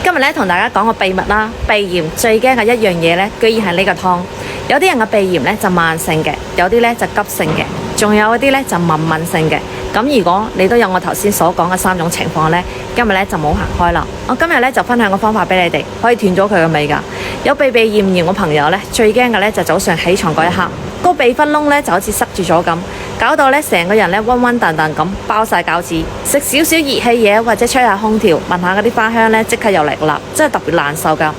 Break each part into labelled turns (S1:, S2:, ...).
S1: 今日咧同大家講個秘密啦，鼻炎最驚嘅一樣嘢咧，居然係呢個湯。有啲人嘅鼻炎咧就慢性嘅，有啲咧就急性嘅，仲有一啲咧就慢性嘅。咁如果你都有我頭先所講嘅3種情況咧，今日咧就冇行開啦。我今日咧就分享個方法俾你哋，可以斷咗佢嘅味㗎。有鼻炎嘅朋友咧，最驚嘅咧就早上起床嗰一刻，個鼻窟窿咧就好似塞住咗咁，搞到咧成個人咧暈暈沌沌咁，包晒餃子。食少少熱氣嘢或者吹下空調，聞下嗰啲花香咧，即刻又嚟啦，真係特別難受㗎。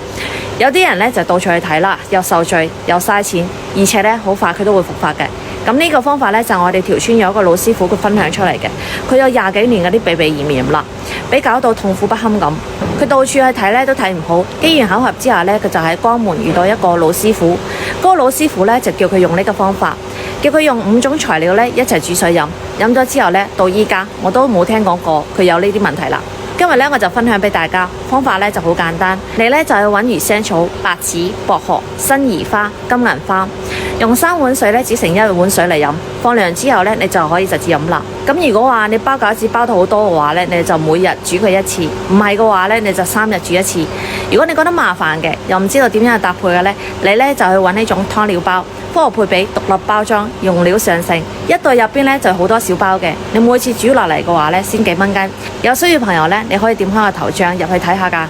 S1: 有啲人咧就到處去睇啦，又受罪又嘥錢，而且咧好快佢都會復發嘅。咁呢個方法咧就我哋條村有一個老師傅佢分享出嚟嘅，佢有20幾年嗰啲鼻炎啦，俾搞到痛苦不堪咁。佢到處去睇咧都睇唔好，機緣巧合之下咧，佢就喺江門遇到一個老師傅，嗰個老師傅咧就叫佢用呢個方法，叫佢用5種材料咧一齊煮水飲，飲咗之後咧到依家我都冇聽講過佢有呢啲問題啦。今日咧我就分享俾大家，方法咧就好簡單，你咧就要揾魚腥草、白芷、薄荷、辛夷花、金銀花，用3碗水咧煮成1碗水嚟飲，放涼之後咧你就可以直接飲啦。咁如果話你包餃子包到好多嘅話咧，你就每日煮佢1次；唔係嘅話咧，你就3日煮1次。如果你覺得麻煩嘅，又唔知道點樣去搭配嘅咧，你咧就去揾呢種湯料包。科學配比，獨立包裝，用料上乘，一袋入邊咧就好多小包嘅。你每次煮落嚟嘅話咧，先幾蚊雞。有需要朋友咧，你可以點開個頭像入去睇下㗎。